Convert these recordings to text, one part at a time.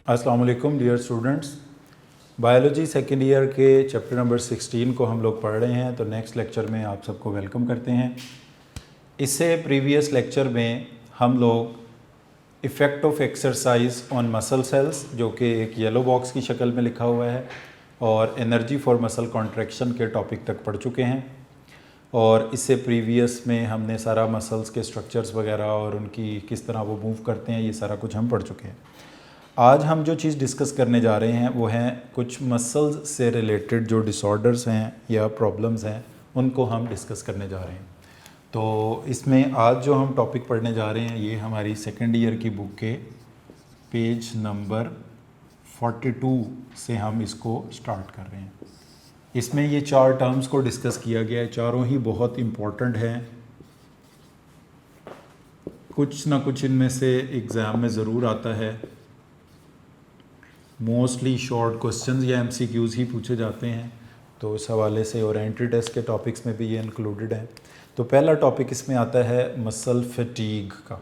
अस्सलाम वालेकुम dear students. Biology second year के चैप्टर नंबर 16 को हम लोग पढ़ रहे हैं, तो नेक्स्ट लेक्चर में आप सबको वेलकम करते हैं। इससे प्रीवियस लेक्चर में हम लोग effect of exercise on muscle cells, जो कि एक येलो बॉक्स की शक्ल में लिखा हुआ है, और एनर्जी फॉर मसल कॉन्ट्रैक्शन के टॉपिक तक पढ़ चुके हैं। और इससे प्रीवियस में हमने सारा मसल्स के स्ट्रक्चर्स वगैरह और उनकी किस तरह वो मूव करते हैं, ये सारा कुछ हम पढ़ चुके हैं। आज हम जो चीज़ डिस्कस करने जा रहे हैं वो हैं कुछ मसल्स से रिलेटेड जो डिसऑर्डर्स हैं या प्रॉब्लम्स हैं, उनको हम डिस्कस करने जा रहे हैं। तो इसमें आज जो हम टॉपिक पढ़ने जा रहे हैं ये हमारी सेकेंड ईयर की बुक के पेज नंबर 42 से हम इसको स्टार्ट कर रहे हैं। इसमें ये 4 टर्म्स को डिस्कस किया गया है, चारों ही बहुत इम्पोर्टेंट हैं। कुछ ना कुछ इनमें से एग्ज़ाम में ज़रूर आता है। मोस्टली शॉर्ट क्वेश्चंस या एमसीक्यूज़ ही पूछे जाते हैं, तो इस हवाले से और एंट्री टेस्ट के टॉपिक्स में भी ये इंक्लूडेड है। तो पहला टॉपिक इसमें आता है मसल फटीग का।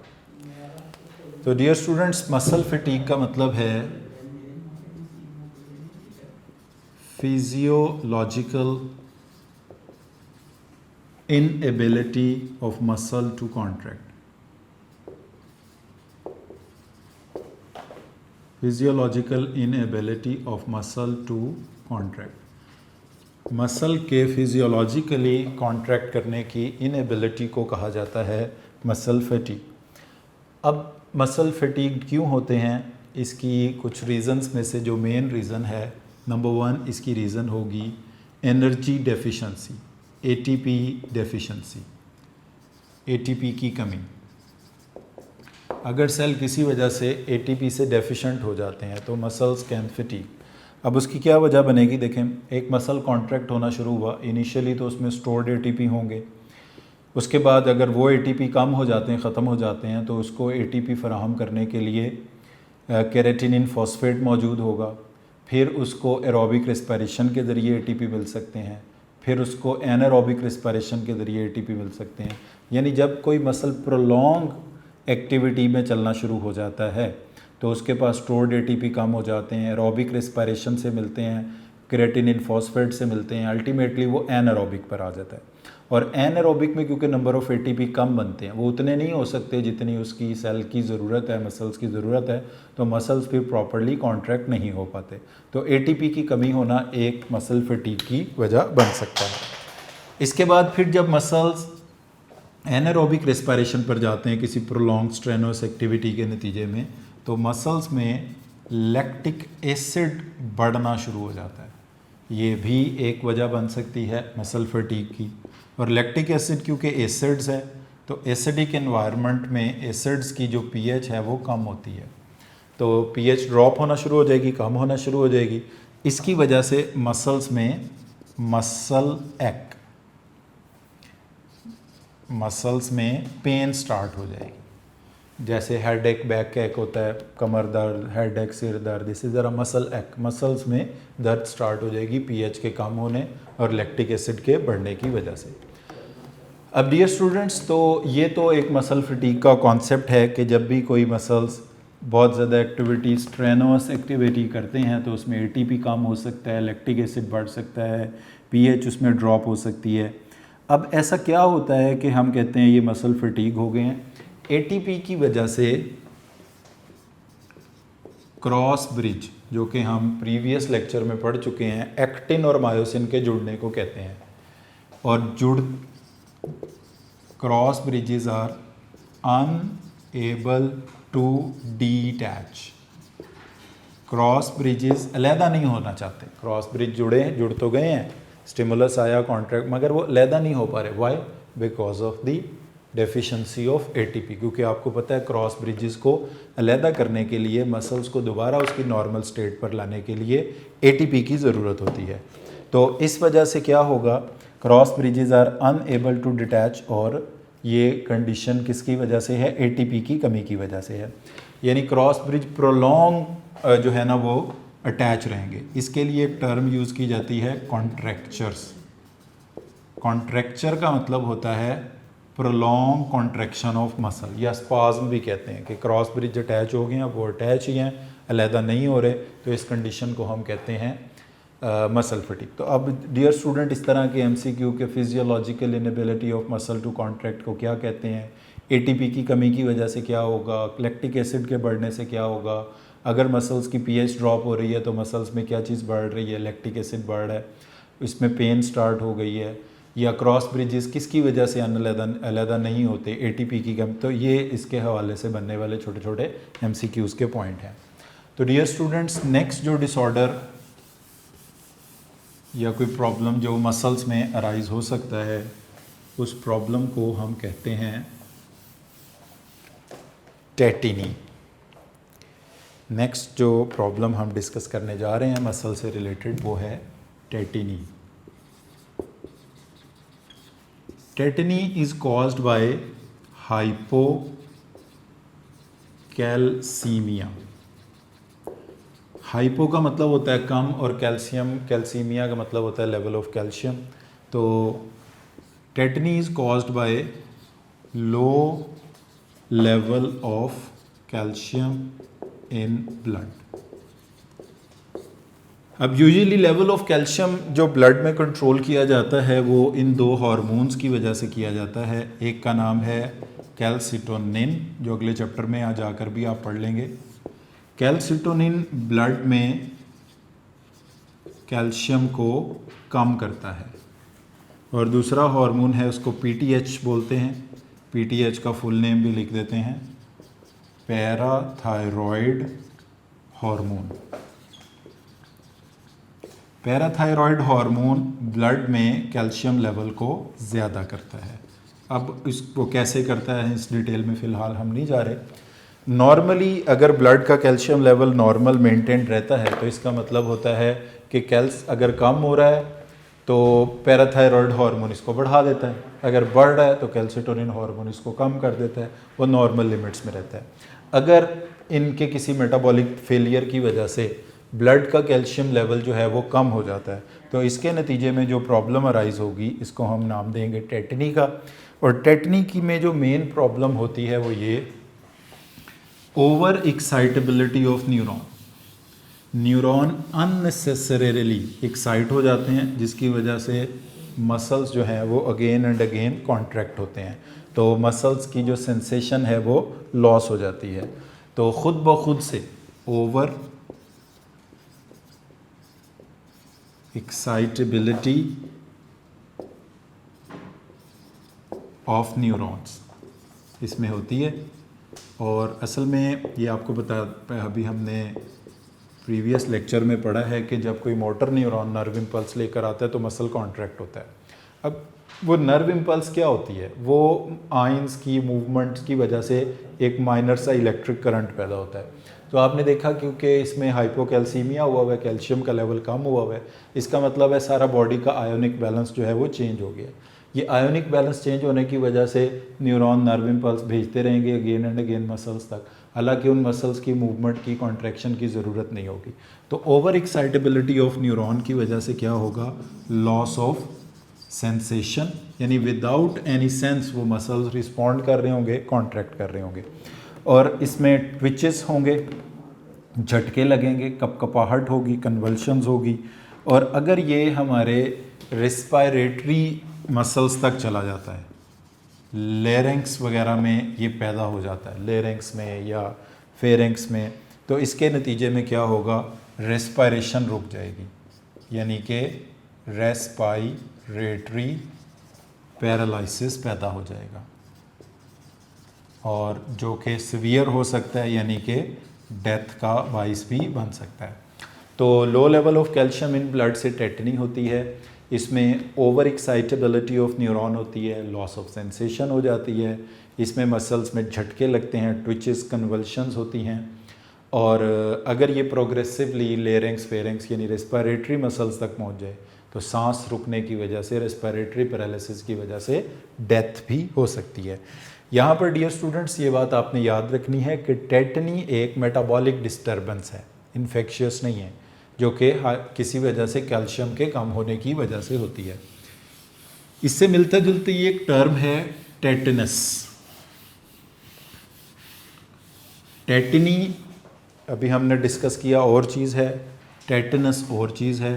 तो डियर स्टूडेंट्स, मसल फटीग का मतलब है physiological inability of muscle to contract. Physiological inability of muscle to contract. Muscle के फिजियोलॉजिकली कॉन्ट्रैक्ट करने की इनएबिलिटी को कहा जाता है मसल फटीग। अब मसल फटीग क्यों होते हैं, इसकी कुछ रीज़न्स में से जो मेन रीज़न है, नंबर 1 इसकी रीज़न होगी energy deficiency, ATP deficiency, ATP की कमी। अगर सेल किसी वजह से एटीपी से डेफिशिएंट हो जाते हैं तो मसल्स कैन फटीग। अब उसकी क्या वजह बनेगी, देखें, एक मसल कॉन्ट्रैक्ट होना शुरू हुआ, इनिशियली तो उसमें स्टोर्ड एटीपी होंगे, उसके बाद अगर वो एटीपी कम हो जाते हैं, ख़त्म हो जाते हैं, तो उसको एटीपी फराहम करने के लिए केराटिनिन फॉस्फेट मौजूद होगा। फिर उसको एरोबिक रेस्पिरेशन के ज़रिए एटीपी मिल सकते हैं, फिर उसको एनारोबिक रेस्पिरेशन के ज़रिए एटीपी मिल सकते हैं। यानी जब कोई मसल प्रोलॉन्ग एक्टिविटी में चलना शुरू हो जाता है तो उसके पास स्टोर्ड एटीपी कम हो जाते हैं, एरोबिक रेस्पिरेशन से मिलते हैं, क्रेटिनिन फॉस्फेट से मिलते हैं, अल्टीमेटली वो एनारोबिक पर आ जाता है। और एनारोबिक में क्योंकि नंबर ऑफ़ एटीपी कम बनते हैं, वो उतने नहीं हो सकते जितनी उसकी सेल की ज़रूरत है, मसल्स की ज़रूरत है, तो मसल्स फिर प्रॉपरली कॉन्ट्रैक्ट नहीं हो पाते। तो एटीपी की कमी होना एक मसल फटीग की वजह बन सकता है। इसके बाद फिर जब मसल्स एनारोबिक रेस्पिरेशन पर जाते हैं किसी प्रोलॉन्ग स्ट्रेनोस एक्टिविटी के नतीजे में, तो मसल्स में लैक्टिक एसिड बढ़ना शुरू हो जाता है। ये भी एक वजह बन सकती है मसल फटीग की। और लैक्टिक एसिड क्योंकि एसिड्स है, तो एसिडिक एनवायरनमेंट में एसिड्स की जो पीएच है वो कम होती है, तो पीएच ड्रॉप होना शुरू हो जाएगी, कम होना शुरू हो जाएगी। इसकी वजह से मसल्स में मसल्स में पेन स्टार्ट हो जाएगी। जैसे हेड एक, बैक एक होता है, कमर दर्द, हेड एक, सिर दर्द, इसी तरह मसल एक, मसल्स में दर्द स्टार्ट हो जाएगी पीएच के कम होने और लैक्टिक एसिड के बढ़ने की वजह से। अब डियर स्टूडेंट्स, तो ये तो एक मसल फटीग का कॉन्सेप्ट है कि जब भी कोई मसल्स बहुत ज़्यादा एक्टिविटी, स्ट्रेनोस एक्टिविटी करते हैं तो उसमें एटीपी कम हो सकता है, लैक्टिक एसिड बढ़ सकता है, पीएच उसमें ड्रॉप हो सकती है। अब ऐसा क्या होता है कि हम कहते हैं ये मसल फटीग हो गए हैं? एटीपी की वजह से क्रॉस ब्रिज, जो कि हम प्रीवियस लेक्चर में पढ़ चुके हैं, एक्टिन और मायोसिन के जुड़ने को कहते हैं। और cross bridges are unable to detach. Cross bridges अलहदा नहीं होना चाहते। क्रॉस ब्रिज जुड़ तो गए हैं, स्टिमुलस आया, कॉन्ट्रैक्ट, मगर वो अलहदा नहीं हो पा रहे। Why? Because of the deficiency of ATP. क्योंकि आपको पता है क्रॉस ब्रिजेस को अलहदा करने के लिए, मसल्स को दोबारा उसकी नॉर्मल स्टेट पर लाने के लिए एटीपी की ज़रूरत होती है। तो इस वजह से क्या होगा, cross bridges are unable to detach, और ये कंडीशन किसकी वजह से है? एटीपी की कमी की वजह से है। यानी क्रॉस ब्रिज प्रोलॉन्ग जो है ना वो अटैच रहेंगे। इसके लिए एक टर्म यूज़ की जाती है कॉन्ट्रैक्चर्स। कॉन्ट्रैक्चर का मतलब होता है प्रोलॉन्ग कॉन्ट्रैक्शन ऑफ मसल, या स्पाज्म भी कहते हैं कि क्रॉस ब्रिज अटैच हो गए हैं, वो अटैच ही हैं, अलहदा नहीं हो रहे, तो इस कंडीशन को हम कहते हैं मसल फटीग। तो अब डियर स्टूडेंट, इस तरह के एमसीक्यू के physiological inability of muscle to contract को क्या कहते हैं, एटीपी की कमी की वजह से क्या होगा, लैक्टिक एसिड के बढ़ने से क्या होगा, अगर मसल्स की पीएच ड्रॉप हो रही है तो मसल्स में क्या चीज़ बढ़ रही है, लैक्टिक एसिड बढ़ रहा है, इसमें पेन स्टार्ट हो गई है, या क्रॉस ब्रिजेस किसकी वजह से अलहदा नहीं होते, एटीपी की कमी। तो ये इसके हवाले से बनने वाले छोटे छोटे एमसीक्यूज़ के पॉइंट हैं। तो डियर स्टूडेंट्स, नेक्स्ट जो डिसऑर्डर या कोई प्रॉब्लम जो मसल्स में अराइज हो सकता है, उस प्रॉब्लम को हम कहते हैं टेटिनी। नेक्स्ट जो प्रॉब्लम हम डिस्कस करने जा रहे हैं मसल से रिलेटेड, वो है tetany. Tetany is caused by hypocalcaemia. Hypo का मतलब होता है कम, और कैल्सीमिया का मतलब होता है लेवल ऑफ कैल्शियम। तो tetani is caused bye low level of calcium in blood. अब यूजुअली लेवल ऑफ कैल्शियम जो ब्लड में कंट्रोल किया जाता है वो इन दो हार्मोन्स की वजह से किया जाता है। एक का नाम है कैल्सिटोनिन, जो अगले चैप्टर में आ जाकर भी आप पढ़ लेंगे। कैल्सिटोनिन ब्लड में कैल्शियम को कम करता है, और दूसरा हार्मोन है उसको पीटीएच बोलते हैं। पीटीएच का फुल नेम भी लिख देते हैं, parathyroid hormone. Parathyroid hormone blood में कैल्शियम लेवल को ज़्यादा करता है। अब इसको कैसे करता है इस डिटेल में फ़िलहाल हम नहीं जा रहे। नॉर्मली अगर ब्लड का कैल्शियम लेवल नॉर्मल मेंटेन रहता है तो इसका मतलब होता है कि अगर कम हो रहा है तो पैराथायरॉयड हार्मोन इसको बढ़ा देता है, अगर बढ़ रहा है तो कैल्सिटोनिन हार्मोन इसको कम कर देता है, वो नॉर्मल लिमिट्स में रहता है। अगर इनके किसी मेटाबॉलिक फेलियर की वजह से ब्लड का कैल्शियम लेवल जो है वो कम हो जाता है, तो इसके नतीजे में जो प्रॉब्लम अराइज होगी इसको हम नाम देंगे टेटनी का। और टेटनी की में जो मेन प्रॉब्लम होती है वो ये over excitability of neuron. Neuron unnecessarily excite हो जाते हैं, जिसकी वजह से मसल्स जो हैं वो अगेन एंड अगेन कॉन्ट्रैक्ट होते हैं, तो मसल्स की जो सेंसेशन है वो लॉस हो जाती है। तो ख़ुद ब खुद से ओवर एक्साइटेबिलिटी ऑफ न्यूरॉन्स इसमें होती है। और असल में ये आपको अभी हमने प्रीवियस लेक्चर में पढ़ा है कि जब कोई मोटर न्यूरॉन नर्व इम्पल्स लेकर आता है तो मसल कॉन्ट्रैक्ट होता है। अब वो नर्व इम्पल्स क्या होती है, वो आयंस की मूवमेंट की वजह से एक माइनर सा इलेक्ट्रिक करंट पैदा होता है। तो आपने देखा क्योंकि इसमें हाइपोकैल्सीमिया हुआ है, कैल्शियम का लेवल कम हुआ है, इसका मतलब है सारा बॉडी का आयोनिक बैलेंस जो है वो चेंज हो गया। ये आयोनिक बैलेंस चेंज होने की वजह से न्यूरॉन नर्व इम्पल्स भेजते रहेंगे अगेन एंड अगेन मसल्स तक, हालांकि उन मसल्स की मूवमेंट की कॉन्ट्रैक्शन की ज़रूरत नहीं होगी। तो ओवर एक्साइटेबिलिटी ऑफ न्यूरॉन की वजह से क्या होगा, लॉस ऑफ सेंसेशन, यानी विदाउट एनी सेंस वो मसल्स रिस्पॉन्ड कर रहे होंगे, कॉन्ट्रैक्ट कर रहे होंगे, और इसमें ट्विचेस होंगे, झटके लगेंगे, कपकपाहट होगी, कन्वल्शंस होगी। और अगर ये हमारे रेस्पायरेटरी मसल्स तक चला जाता है, लेरेंक्स वगैरह में ये पैदा हो जाता है, लेरेंक्स में या फेरेंक्स में, तो इसके नतीजे में क्या होगा, रेस्पायरेशन रुक जाएगी, यानी कि रेस्पायरेटरी पैरालिसिस पैदा हो जाएगा, और जो कि सीवियर हो सकता है, यानी कि डेथ का बाइस भी बन सकता है। तो लो level of calcium in blood से टेटनी होती है, इसमें ओवर एक्साइटेबिलिटी ऑफ न्यूरॉन होती है, लॉस ऑफ सेंसेशन हो जाती है, इसमें मसल्स में झटके लगते हैं, ट्विचेस, कन्वल्शंस होती हैं। और अगर ये प्रोग्रेसिवली लेरेंक्स फेरेंक्स यानी रेस्पिरेटरी मसल्स तक पहुंच जाए तो सांस रुकने की वजह से, रेस्पिरेटरी पैरालिसिस की वजह से डेथ भी हो सकती है। यहाँ पर डियर स्टूडेंट्स ये बात आपने याद रखनी है कि टेटनी एक मेटाबॉलिक डिस्टर्बेंस है, इन्फेक्शियस नहीं है, जो कि किसी वजह से कैल्शियम के कम होने की वजह से होती है। इससे मिलता जुलता ये एक टर्म है टेटनस। टेटनी अभी हमने डिस्कस किया और चीज़ है, टेटनस और चीज़ है।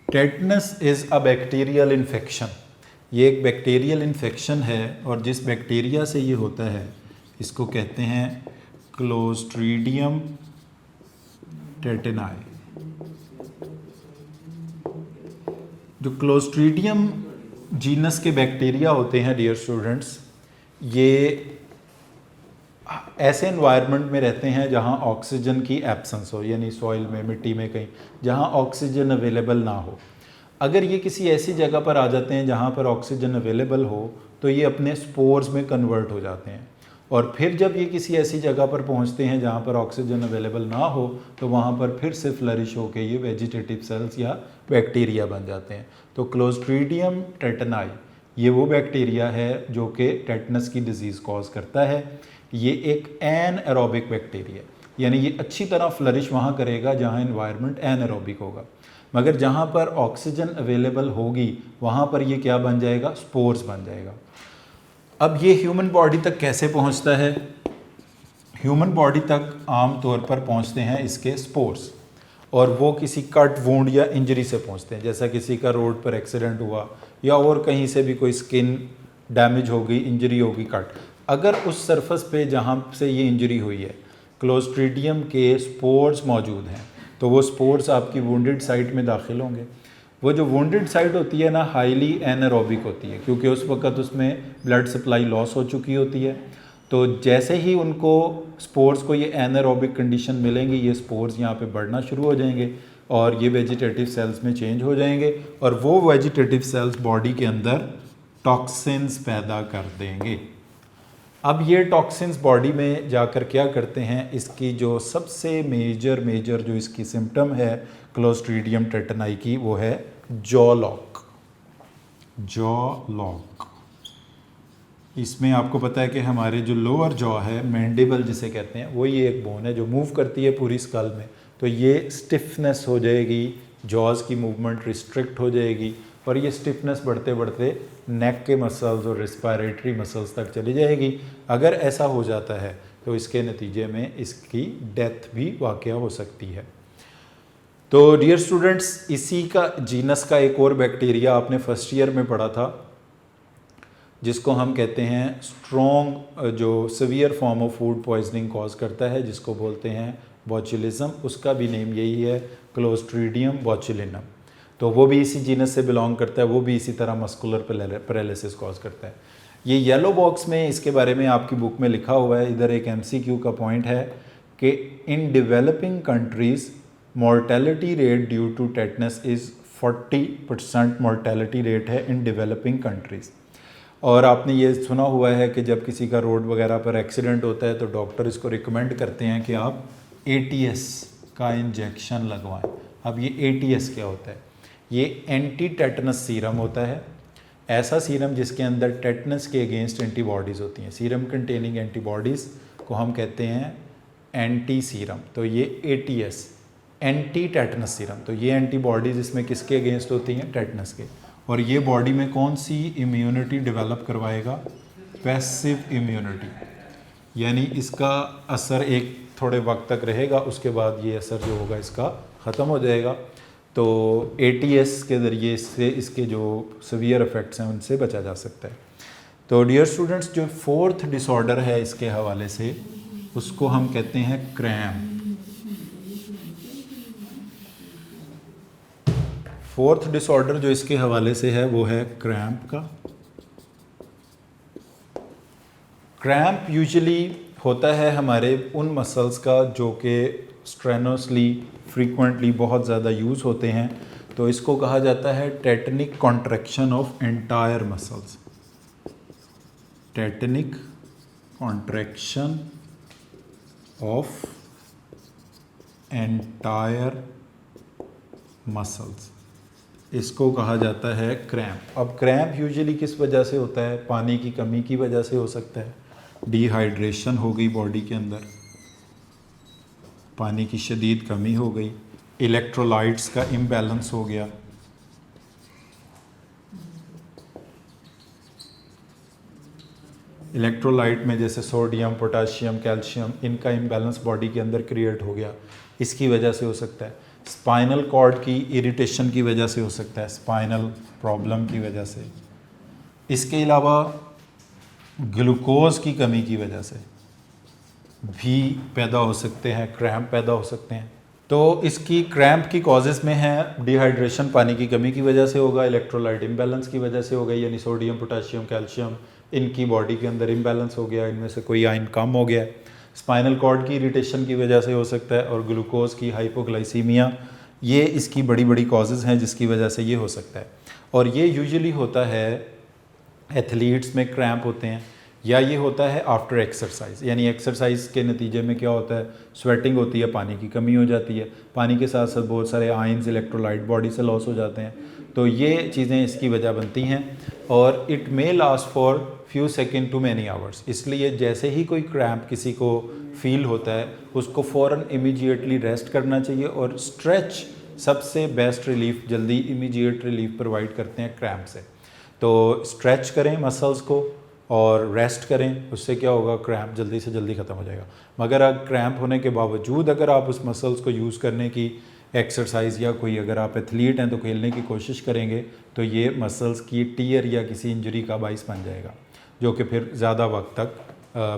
Tetanus is a bacterial infection, ये एक बैक्टीरियल इन्फेक्शन है और जिस बैक्टीरिया से ये होता है इसको कहते हैं क्लोस्ट्रीडियम टेटेनाई। जो क्लोस्ट्रीडियम जीनस के बैक्टीरिया होते हैं डियर स्टूडेंट्स, ये ऐसे एनवायरनमेंट में रहते हैं जहां ऑक्सीजन की एब्सेंस हो, यानी सॉइल में, मिट्टी में, कहीं जहां ऑक्सीजन अवेलेबल ना हो। अगर ये किसी ऐसी जगह पर आ जाते हैं जहां पर ऑक्सीजन अवेलेबल हो तो ये अपने स्पोर्स में कन्वर्ट हो जाते हैं और फिर जब ये किसी ऐसी जगह पर पहुंचते हैं जहां पर ऑक्सीजन अवेलेबल ना हो तो वहां पर फिर से फ्लरिश होकर ये वेजिटेटिव सेल्स या बैक्टीरिया बन जाते हैं। तो क्लोस्ट्रीडियम टेटनाई ये वो बैक्टीरिया है जो कि टेटनस की डिजीज़ कॉज करता है। ये एक एनएरोबिक बैक्टीरिया, यानी ये अच्छी तरह फ्लरिश वहाँ करेगा जहाँ एनवायरनमेंट एनएरोबिक होगा, मगर जहाँ पर ऑक्सीजन अवेलेबल होगी वहाँ पर ये क्या बन जाएगा, स्पोर्स बन जाएगा। अब ये ह्यूमन बॉडी तक कैसे पहुँचता है? ह्यूमन बॉडी तक आम तौर पर पहुँचते हैं इसके स्पोर्स, और वो किसी कट वुंड या इंजरी से पहुँचते हैं, जैसा किसी का रोड पर एक्सीडेंट हुआ या और कहीं से भी कोई स्किन डैमेज हो गई, इंजरी होगी, कट, अगर उस सरफेस पे जहाँ से ये इंजरी हुई है क्लोस्ट्रीडियम के स्पोर्स मौजूद हैं तो वो स्पोर्स आपकी वुंडेड साइट में दाखिल होंगे। वो जो वुंडेड साइट होती है ना, हाईली एनारोबिक होती है क्योंकि उस वक्त उसमें ब्लड सप्लाई लॉस हो चुकी होती है। तो जैसे ही उनको स्पोर्स को ये एनारोबिक कंडीशन मिलेंगी, ये स्पोर्स यहाँ पे बढ़ना शुरू हो जाएंगे और ये वेजिटेटिव सेल्स में चेंज हो जाएंगे और वो वेजिटेटिव सेल्स बॉडी के अंदर टॉक्सिन्स पैदा कर देंगे। अब ये टॉक्सिन्स बॉडी में जाकर क्या करते हैं, इसकी जो सबसे मेजर जो इसकी सिम्टम है क्लोस्ट्रीडियम टेटनाई की, वो है जॉ लॉक। इसमें आपको पता है कि हमारे जो लोअर जॉ है, मैंडिबल जिसे कहते हैं, वो ये एक बोन है जो मूव करती है पूरी स्कल में, तो ये स्टिफनेस हो जाएगी, जॉज की मूवमेंट रिस्ट्रिक्ट हो जाएगी और ये स्टिफनेस बढ़ते बढ़ते नेक के मसल्स और रेस्पिरेटरी मसल्स तक चली जाएगी। अगर ऐसा हो जाता है तो इसके नतीजे में इसकी डेथ भी वाक़या हो सकती है। तो डियर स्टूडेंट्स, इसी का जीनस का एक और बैक्टीरिया आपने फर्स्ट ईयर में पढ़ा था जिसको हम कहते हैं स्ट्रॉन्ग, जो severe form of food poisoning cause करता है, जिसको बोलते हैं बोचुलिज्म। उसका भी नेम यही है, क्लोस्ट्रीडियम बोचुलिनम। तो वो भी इसी जीनस से बिलोंग करता है, वो भी इसी तरह मस्कुलर पैरालिसिस कॉज करता है। ये येलो बॉक्स में इसके बारे में आपकी बुक में लिखा हुआ है, इधर एक MCQ का पॉइंट है कि in developing countries mortality rate due to tetanus is 40% mortality rate है इन डेवलपिंग कंट्रीज़। और आपने ये सुना हुआ है कि जब किसी का रोड वगैरह पर एक्सीडेंट होता है तो डॉक्टर इसको रिकमेंड करते हैं कि आप ATS का इंजेक्शन लगवाएं। अब ये ATS क्या होता है? ये एंटी टेटनस सीरम होता है, ऐसा सीरम जिसके अंदर टेटनस के अगेंस्ट एंटीबॉडीज़ होती हैं। सीरम कंटेनिंग एंटीबॉडीज़ को हम कहते हैं एंटी सीरम। तो ये ATS एंटी टेटनस सीरम, तो ये एंटीबॉडीज़ इसमें किसके अगेंस्ट होती हैं? टेटनस के। और ये बॉडी में कौन सी इम्यूनिटी डेवलप करवाएगा? पैसिव इम्यूनिटी, यानी इसका असर एक थोड़े वक्त तक रहेगा, उसके बाद ये असर जो होगा इसका ख़त्म हो जाएगा। तो ATS के ज़रिए इससे इसके जो सीवियर इफ़ेक्ट्स हैं उनसे बचा जा सकता है। तो डियर स्टूडेंट्स, जो फोर्थ डिसऑर्डर है इसके हवाले से, उसको हम कहते हैं क्रैम्प। फोर्थ डिसऑर्डर जो इसके हवाले से है वो है क्रैम्प का। क्रैम्प यूजुअली होता है हमारे उन मसल्स का जो कि स्ट्रेनोसली फ्रीक्वेंटली बहुत ज़्यादा यूज़ होते हैं, तो इसको कहा जाता है टेटनिक contraction of entire muscles. टेटनिक contraction of entire muscles, इसको कहा जाता है क्रैम्प। अब क्रैम्प यूजुअली किस वजह से होता है? पानी की कमी की वजह से हो सकता है, डिहाइड्रेशन हो गई बॉडी के अंदर, पानी की शदीद कमी हो गई, इलेक्ट्रोलाइट्स का इम्बैलेंस हो गया, इलेक्ट्रोलाइट में जैसे सोडियम, पोटाशियम, कैल्शियम, इनका इम्बैलेंस बॉडी के अंदर क्रिएट हो गया, इसकी वजह से हो सकता है। स्पाइनल कॉर्ड की इरिटेशन की वजह से हो सकता है, स्पाइनल प्रॉब्लम की वजह से। इसके अलावा ग्लूकोज की कमी की वजह से भी पैदा हो सकते हैं, क्रैम्प पैदा हो सकते हैं। तो इसकी क्रैम्प की कॉजेज़ में है डिहाइड्रेशन, पानी की कमी की वजह से होगा, इलेक्ट्रोलाइट इम्बैलेंस की वजह से होगा, यानी सोडियम, पोटाशियम, कैल्शियम इनकी बॉडी के अंदर इम्बैलेंस हो गया, इनमें से कोई आयन कम हो गया। स्पाइनल कॉर्ड की इरिटेशन की वजह से हो सकता है, और ग्लूकोज की हाइपोग्लाइसीमिया, ये इसकी बड़ी बड़ी कॉजेज़ हैं जिसकी वजह से ये हो सकता है। और ये यूजुअली होता है एथलीट्स में क्रैम्प होते हैं, या ये होता है आफ्टर एक्सरसाइज, यानी एक्सरसाइज के नतीजे में क्या होता है, स्वेटिंग होती है, पानी की कमी हो जाती है, पानी के साथ साथ बहुत सारे आयंस, इलेक्ट्रोलाइट बॉडी से लॉस हो जाते हैं। तो ये चीज़ें इसकी वजह बनती हैं, और it may last for few second to many hours. इसलिए जैसे ही कोई क्रैम्प किसी को फील होता है, उसको फ़ौरन इमीडिएटली रेस्ट करना चाहिए, और स्ट्रेच सबसे बेस्ट रिलीफ, जल्दी इमीडिएट रिलीफ प्रोवाइड करते हैं क्रैम्प से। तो स्ट्रेच करें मसल्स को और रेस्ट करें, उससे क्या होगा, क्रैम्प जल्दी से जल्दी ख़त्म हो जाएगा। मगर अगर क्रैम्प होने के बावजूद अगर आप उस मसल्स को यूज़ करने की एक्सरसाइज, या कोई अगर आप एथलीट हैं तो खेलने की कोशिश करेंगे, तो ये मसल्स की टीयर या किसी इंजरी का बाइस बन जाएगा, जो कि फिर ज़्यादा वक्त तक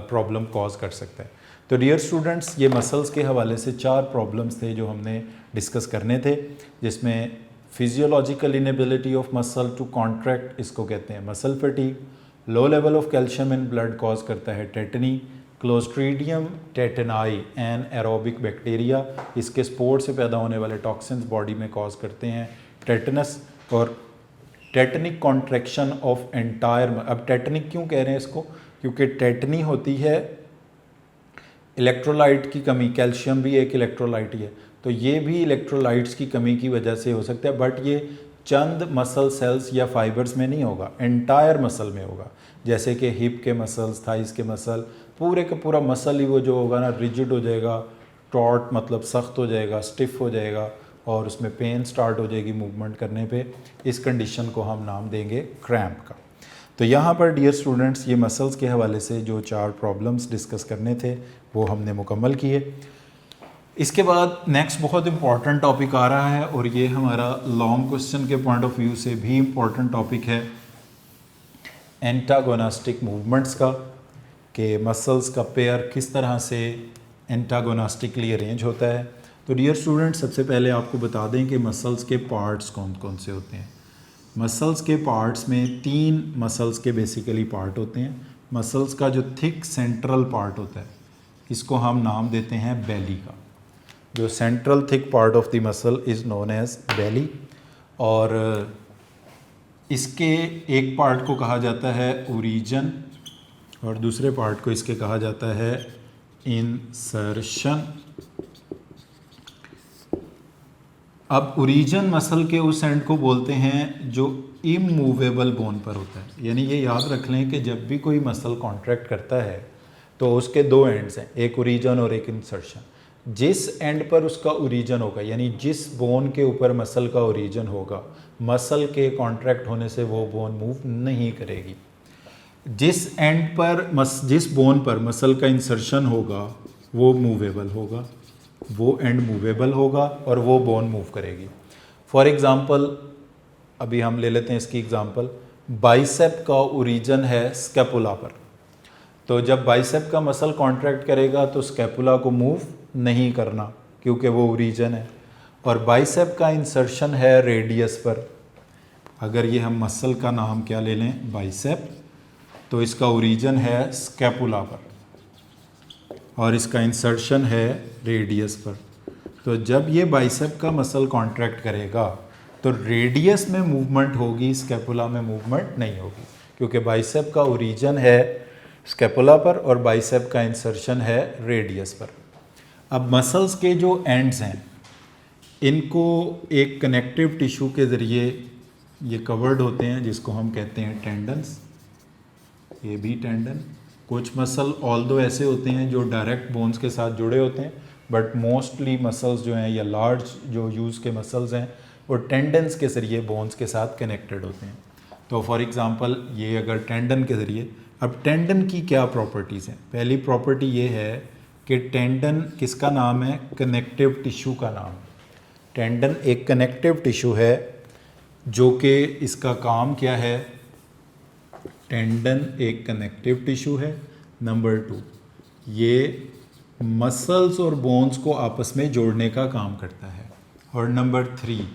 प्रॉब्लम कॉज कर सकता है। तो डियर स्टूडेंट्स, ये मसल्स के हवाले से 4 प्रॉब्लम्स थे जो हमने डिस्कस करने थे, जिसमें physiological inability of muscle to contract, इसको कहते हैं muscle fatigue. Low level of calcium in blood cause करता है tetany. Clostridium tetani an aerobic bacteria, इसके स्पोर्ट से पैदा होने वाले टॉक्सिन्स बॉडी में कॉज करते हैं टेटनस। और टेटनिक कॉन्ट्रैक्शन ऑफ एंटायर, अब टेटनिक क्यों कह रहे हैं इसको, क्योंकि टेटनी होती है इलेक्ट्रोलाइट की कमी, कैल्शियम भी एक इलेक्ट्रोलाइट ही है, तो ये भी इलेक्ट्रोलाइट्स की कमी की वजह से हो सकता है। बट ये चंद मसल सेल्स या फाइबर्स में नहीं होगा, एंटायर मसल में होगा। जैसे कि हिप के मसल्स, थाइस के मसल, पूरे का पूरा मसल ही वो जो होगा ना, रिजिड हो जाएगा, टॉट मतलब सख्त हो जाएगा, स्टिफ हो जाएगा, और उसमें पेन स्टार्ट हो जाएगी मूवमेंट करने पे। इस कंडीशन को हम नाम देंगे क्रैम्प का। तो यहाँ पर डियर स्टूडेंट्स, ये मसल्स के हवाले से जो 4 प्रॉब्लम्स डिस्कस करने थे वो हमने मुकम्मल किए। इसके बाद नेक्स्ट बहुत इंपॉर्टेंट टॉपिक आ रहा है, और ये हमारा लॉन्ग क्वेश्चन के पॉइंट ऑफ व्यू से भी इम्पॉर्टेंट टॉपिक है एंटागोनास्टिक मूवमेंट्स का, कि मसल्स का पेयर किस तरह से एंटागोनास्टिकली अरेंज होता है। तो डियर स्टूडेंट्स, सबसे पहले आपको बता दें कि मसल्स के पार्ट्स कौन कौन से होते हैं। मसल्स के पार्ट्स में 3 मसल्स के बेसिकली पार्ट होते हैं। मसल्स का जो थिक सेंट्रल पार्ट होता है, इसको हम नाम देते हैं बेली का। जो central thick part of the muscle is known as belly, और इसके एक पार्ट को कहा जाता है ओरिजिन, और दूसरे पार्ट को इसके कहा जाता है इंसर्शन। अब ओरिजिन मसल के उस एंड को बोलते हैं जो इमूवेबल बोन पर होता है, यानी ये याद रख लें कि जब भी कोई मसल कॉन्ट्रैक्ट करता है तो उसके 2 एंड्स हैं, एक ओरिजिन और एक इंसर्शन। जिस एंड पर उसका ओरिजिन होगा, यानी जिस बोन के ऊपर मसल का ओरिजिन होगा, मसल के कॉन्ट्रैक्ट होने से वो बोन मूव नहीं करेगी। जिस एंड पर जिस बोन पर मसल का इंसर्शन होगा वो मूवेबल होगा, वो एंड मूवेबल होगा, और वो बोन मूव करेगी। फॉर एग्ज़ाम्पल, अभी हम ले लेते हैं इसकी एग्ज़ाम्पल, बाइसेप का ओरिजिन है स्कैपुला पर, तो जब बाइसेप का मसल कॉन्ट्रैक्ट करेगा तो स्कैपुला को मूव नहीं करना, क्योंकि वो ओरिजिन है। और बाइसेप का इंसर्शन है रेडियस पर। अगर ये हम मसल का नाम क्या ले लें, बाइसेप, तो इसका ओरिजिन है स्कैपुला पर, और इसका इंसर्शन है रेडियस पर। तो जब ये बाइसेप का मसल कॉन्ट्रैक्ट करेगा तो रेडियस में मूवमेंट होगी, स्कैपुला में मूवमेंट नहीं होगी, क्योंकि बाइसेप का ओरिजिन है स्कैपुला पर और बाइसेप का इंसर्शन है रेडियस पर। अब मसल्स के जो एंड्स हैं, इनको एक कनेक्टिव टिश्यू के ज़रिए ये कवर्ड होते हैं, जिसको हम कहते हैं टेंडन्स, ये भी टेंडन। कुछ मसल ऑल्दो ऐसे होते हैं जो डायरेक्ट बोन्स के साथ जुड़े होते हैं, बट मोस्टली मसल्स जो हैं या लार्ज जो यूज़ के मसल्स हैं वो टेंडन्स के ज़रिए बोन्स के साथ कनेक्टेड होते हैं। तो फॉर एग्ज़ाम्पल, ये अगर टेंडन के ज़रिए, अब टेंडन की क्या प्रॉपर्टीज़ हैं? पहली प्रॉपर्टी ये है कि टेंडन किसका नाम है? कनेक्टिव टिश्यू का नाम। टेंडन एक कनेक्टिव टिश्यू है जो कि इसका काम क्या है? टेंडन एक कनेक्टिव टिश्यू है। नंबर 2, ये मसल्स और बोन्स को आपस में जोड़ने का काम करता है। और नंबर 3,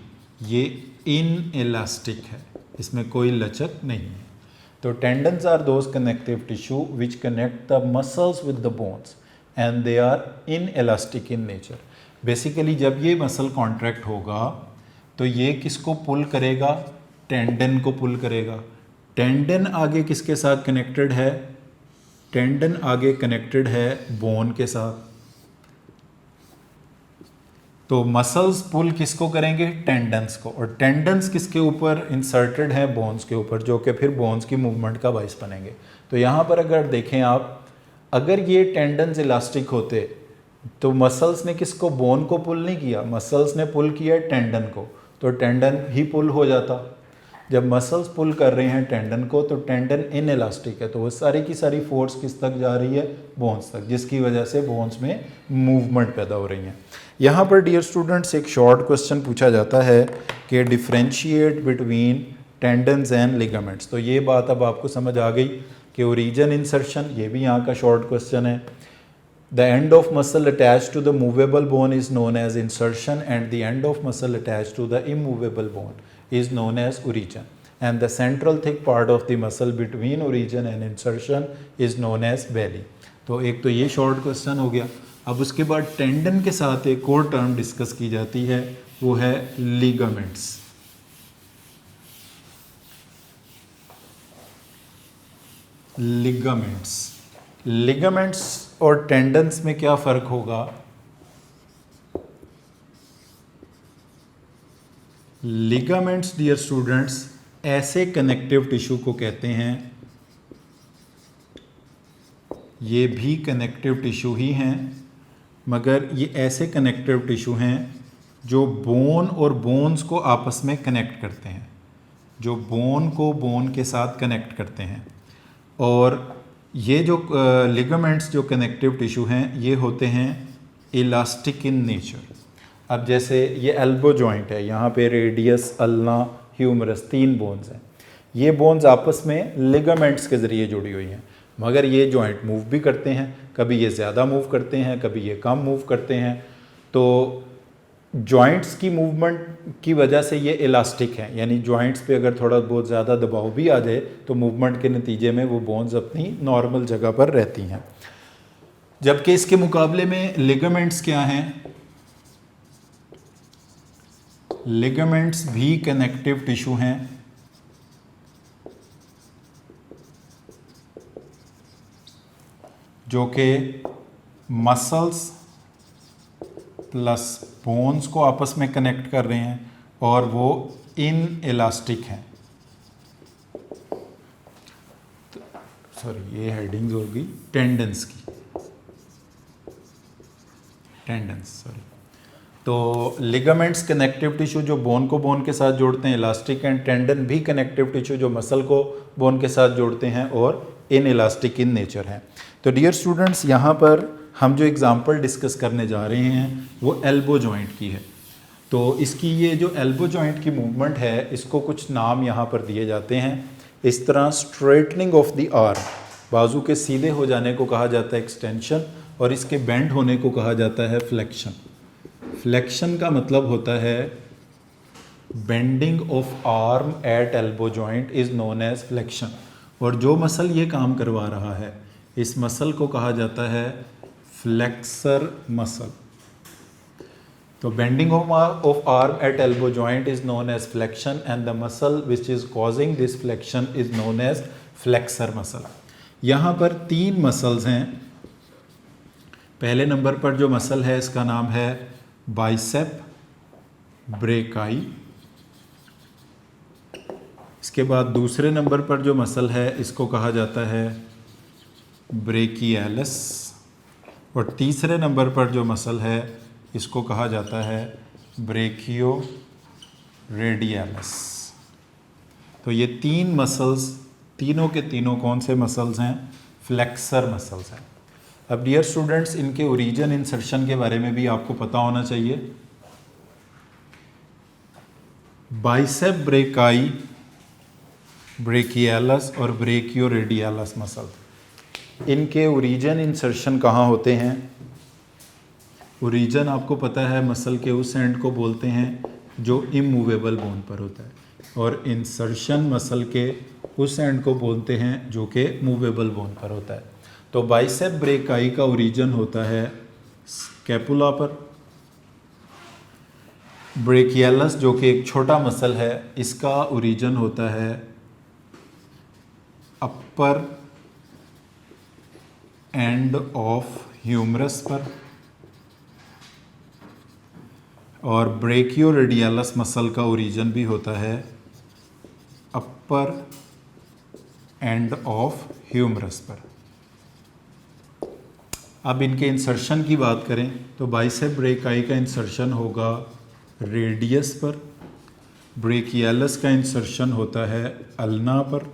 ये इनएलास्टिक है, इसमें कोई लचक नहीं है। तो tendons are those connective tissue which connect the muscles with the bones and they are inelastic in nature. Basically जब ये मसल कॉन्ट्रैक्ट होगा तो ये किसको पुल करेगा? टेंडन को पुल करेगा। टेंडन आगे किसके साथ कनेक्टेड है? टेंडन आगे कनेक्टेड है बोन के साथ। तो मसल्स पुल किसको करेंगे? टेंडन्स को। और टेंडन्स किसके ऊपर इंसर्टेड है? बोन्स के ऊपर, जो कि फिर बोन्स की मूवमेंट का बाइस बनेंगे। तो यहाँ पर अगर देखें आप, अगर ये टेंडन्स इलास्टिक होते तो मसल्स ने किसको? बोन को पुल नहीं किया, मसल्स ने पुल किया टेंडन को, तो टेंडन ही पुल हो जाता। जब मसल्स पुल कर रहे हैं टेंडन को तो टेंडन इनएलास्टिक है, तो वो सारी की सारी फोर्स किस तक जा रही है? बोन्स तक, जिसकी वजह से बोन्स में मूवमेंट पैदा हो रही है। यहाँ पर डियर स्टूडेंट्स एक शॉर्ट क्वेश्चन पूछा जाता है कि differentiate between tendons and ligaments. तो ये बात अब आपको समझ आ गई कि ओरिजिन इंसर्शन, ये भी यहाँ का शॉर्ट क्वेश्चन है। The end of muscle attached to the movable bone is known as insertion and the end of muscle attached to the immovable bone is known as origin, and the central thick part of the muscle between origin and insertion is known as belly। तो एक तो ये short question हो गया। अब उसके बाद tendon के साथ एक और टर्म डिस्कस की जाती है, वो है लिगामेंट्स। लिगामेंट्स और टेंडन्स में क्या फ़र्क होगा? लिगामेंट्स डियर स्टूडेंट्स ऐसे कनेक्टिव टिश्यू को कहते हैं, ये भी कनेक्टिव टिश्यू ही हैं, मगर ये ऐसे कनेक्टिव टिश्यू हैं जो बोन और बोन्स को आपस में कनेक्ट करते हैं, जो बोन को बोन के साथ कनेक्ट करते हैं। और ये जो लिगामेंट्स जो कनेक्टिव टिश्यू हैं ये होते हैं इलास्टिक इन नेचर। अब जैसे ये एल्बो जॉइंट है, यहाँ पे रेडियस, अल्ना, ह्यूमरस 3 बोन्स हैं। ये बोन्स आपस में लिगामेंट्स के ज़रिए जुड़ी हुई हैं, मगर ये जॉइंट मूव भी करते हैं, कभी ये ज़्यादा मूव करते हैं, कभी ये कम मूव करते हैं। तो जॉइंट्स की मूवमेंट की वजह से ये इलास्टिक हैं, यानी जॉइंट्स पे अगर थोड़ा बहुत ज़्यादा दबाव भी आ जाए तो मूवमेंट के नतीजे में वो बोन्स अपनी नॉर्मल जगह पर रहती हैं। जबकि इसके मुकाबले में लिगामेंट्स क्या हैं? लिगामेंट्स भी कनेक्टिव टिश्यू हैं, जो कि मसल्स प्लस बोन्स को आपस में कनेक्ट कर रहे हैं और वो इन इलास्टिक हैं। सॉरी, ये हेडिंग्स होगी टेंडन्स की, टेंडन्स सॉरी। तो लिगामेंट्स कनेक्टिव टिश्यू जो बोन को बोन के साथ जोड़ते हैं, इलास्टिक, एंड टेंडन भी कनेक्टिव टिश्यू जो मसल को बोन के साथ जोड़ते हैं और इन इलास्टिक इन नेचर हैं। तो डियर स्टूडेंट्स यहाँ पर हम जो एग्जांपल डिस्कस करने जा रहे हैं वो एल्बो जॉइंट की है। तो इसकी ये जो एल्बो जॉइंट की मूवमेंट है, इसको कुछ नाम यहाँ पर दिए जाते हैं। इस तरह स्ट्रेटनिंग ऑफ द आर्म, बाजू के सीधे हो जाने को कहा जाता है एक्सटेंशन, और इसके बेंड होने को कहा जाता है फ्लेक्शन। फ्लेक्शन का मतलब होता है bending of arm at elbow joint is known as flexion. और जो मसल ये काम करवा रहा है, इस मसल को कहा जाता है फ्लेक्सर मसल। तो bending of arm at elbow joint is known as flexion and the muscle which is causing this flexion is known as flexor muscle. यहाँ पर 3 मसल्स हैं। पहले नंबर पर जो मसल है इसका नाम है बाइसेप ब्रेकाई। इसके बाद दूसरे नंबर पर जो मसल है इसको कहा जाता है ब्रेकियालस, और तीसरे नंबर पर जो मसल है इसको कहा जाता है ब्रेकियो रेडियालस। तो ये 3 मसल्स तीनों के तीनों कौन से मसल्स हैं? फ्लेक्सर मसल्स हैं। अब डियर स्टूडेंट्स, इनके ओरिजिन इंसर्शन के बारे में भी आपको पता होना चाहिए। बाइसेप ब्रेकाई, ब्रेकियालस और ब्रेकियोरेडियालस मसल, इनके ओरिजिन इंसर्शन कहाँ होते हैं? ओरिजिन आपको पता है मसल के उस एंड को बोलते हैं जो इमूवेबल बोन पर होता है, और इंसर्शन मसल के उस एंड को बोलते हैं जो कि मूवेबल बोन पर होता है। तो बाइसेप ब्रेकाई का ओरिजिन होता है स्कैपुला पर। ब्रेकियालस जो कि एक छोटा मसल है, इसका ओरिजिन होता है अपर एंड ऑफ ह्यूमरस पर, और ब्रेकियोरेडियालस मसल का ओरिजिन भी होता है अपर एंड ऑफ ह्यूमरस पर। अब इनके इंसर्शन की बात करें तो बाइसेप ब्रेकाई का इंसर्शन होगा रेडियस पर, ब्रेकियालस का इंसर्शन होता है अल्ना पर,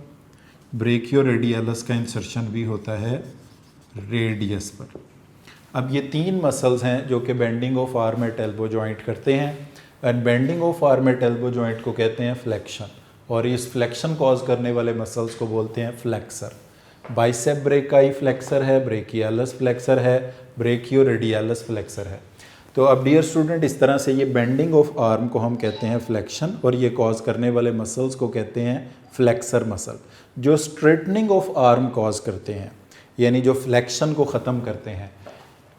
ब्रेकियोरेडियालस का इंसर्शन भी होता है रेडियस पर। अब ये तीन मसल्स हैं जो कि bending of arm at elbow joint करते हैं, and bending of arm at elbow joint को कहते हैं फ्लेक्शन, और इस फ्लेक्शन कॉज करने वाले मसल्स को बोलते हैं फ्लेक्सर। बाइसेप ब्रेकाई फ्लेक्सर है, ब्रेकियालस फ्लेक्सर है, ब्रेकियोरेडियालस फ्लेक्सर है। तो अब डियर स्टूडेंट, इस तरह से ये बेंडिंग ऑफ आर्म को हम कहते हैं फ्लेक्शन, और ये कॉज करने वाले मसल्स को कहते हैं फ्लेक्सर मसल। जो स्ट्रेटनिंग ऑफ आर्म कॉज करते हैं, यानी जो फ्लेक्शन को ख़त्म करते हैं,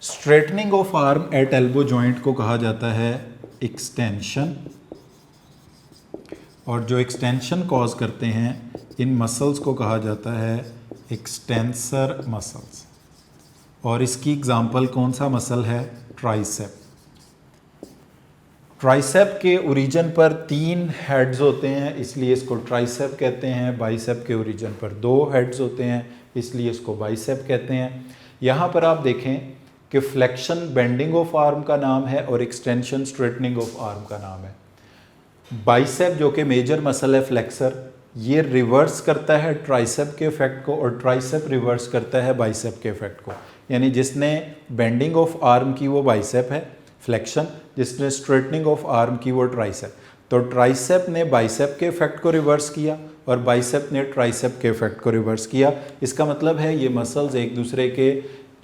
straightening of arm at elbow joint को कहा जाता है एक्सटेंशन, और जो एक्सटेंशन कॉज करते हैं इन मसल्स को कहा जाता है एक्सटेंसर मसल्स। और इसकी एग्जांपल कौन सा मसल है? ट्राइसेप। ट्राइसेप के ओरिजिन पर 3 हेड्स होते हैं, इसलिए इसको ट्राइसेप कहते हैं। बाइसेप के ओरिजिन पर 2 हेड्स होते हैं, इसलिए इसको बाइसेप कहते हैं। यहाँ पर आप देखें कि फ्लेक्शन बेंडिंग ऑफ आर्म का नाम है और एक्सटेंशन स्ट्रेटनिंग ऑफ आर्म का नाम है। बाइसेप जो कि मेजर मसल है फ्लेक्सर, ये रिवर्स करता है ट्राइसेप के इफेक्ट को, और ट्राइसेप रिवर्स करता है बाइसेप के इफेक्ट को। यानी जिसने बेंडिंग ऑफ आर्म की वो बाइसेप है फ्लेक्शन, जिसने स्ट्रेटनिंग ऑफ आर्म की वो ट्राइसेप। तो ट्राइसेप ने बाइसेप के इफेक्ट को रिवर्स किया और बाइसेप ने ट्राइसेप के इफेक्ट को रिवर्स किया। इसका मतलब है ये मसल्स एक दूसरे के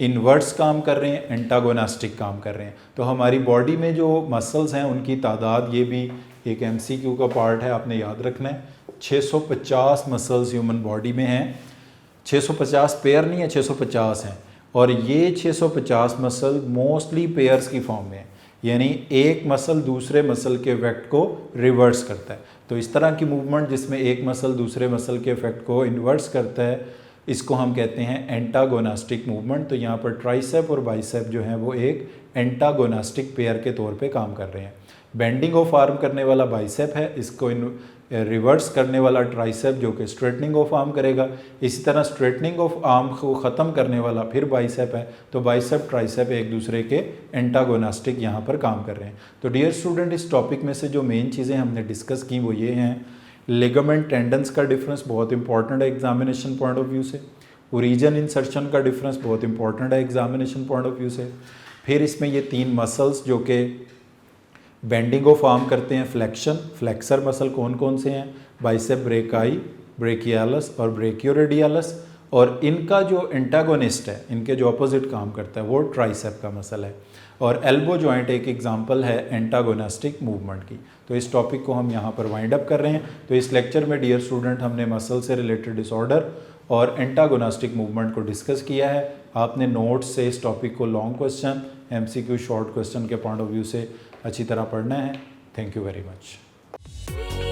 इन्वर्स काम कर रहे हैं, एंटागोनास्टिक काम कर रहे हैं। तो हमारी बॉडी में जो मसल्स हैं उनकी तादाद, ये भी एक MCQ का पार्ट है, आपने याद रखना है। 650 मसल्स ह्यूमन बॉडी में हैं। 650 पेयर नहीं है, 650 हैं, और ये 650 मसल मोस्टली पेयर्स की फॉर्म में है, यानी एक मसल दूसरे मसल के इफेक्ट को रिवर्स करता है। तो इस तरह की मूवमेंट जिसमें एक मसल दूसरे मसल के इफेक्ट को इन्वर्स करता है, इसको हम कहते हैं एंटागोनास्टिक मूवमेंट। तो यहाँ पर ट्राइसेप और बाइसेप जो हैं वो एक एंटागोनास्टिक पेयर के तौर पे काम कर रहे हैं। बेंडिंग ऑफ आर्म करने वाला बाइसेप है, इसको रिवर्स करने वाला ट्राइसेप जो कि स्ट्रेटनिंग ऑफ आर्म करेगा। इसी तरह स्ट्रेटनिंग ऑफ आर्म को ख़त्म करने वाला फिर बाइसेप है। तो बाइसेप ट्राइसेप एक दूसरे के एंटागोनास्टिक यहाँ पर काम कर रहे हैं। तो डियर स्टूडेंट, इस टॉपिक में से जो मेन चीज़ें हमने डिस्कस की वो ये हैं। लिगामेंट टेंडन्स का डिफरेंस बहुत इंपॉर्टेंट है एग्जामिनेशन पॉइंट ऑफ व्यू से। ओरिजिन इंसर्शन का डिफरेंस बहुत इंपॉर्टेंट है एग्जामिनेशन पॉइंट ऑफ व्यू से। फिर इसमें ये 3 मसल्स जो कि बेंडिंग ऑफ आर्म करते हैं फ्लेक्शन, फ्लेक्सर मसल कौन कौन से हैं? बाइसेप ब्रेकाई, ब्रेकियालस और ब्रेकियोरेडियालस। और इनका जो एंटागोनिस्ट है, इनके जो अपोजिट काम करता है, वो ट्राइसेप का मसल है। और एल्बो जॉइंट एक एग्जांपल है एंटागोनास्टिक मूवमेंट की। तो इस टॉपिक को हम यहाँ पर वाइंड अप कर रहे हैं। तो इस लेक्चर में डियर स्टूडेंट हमने मसल से रिलेटेड डिसऑर्डर और एंटागोनास्टिक मूवमेंट को डिस्कस किया है। आपने नोट्स से इस टॉपिक को long question, MCQ short question के पॉइंट ऑफ व्यू से अच्छी तरह पढ़ना है। Thank you very much.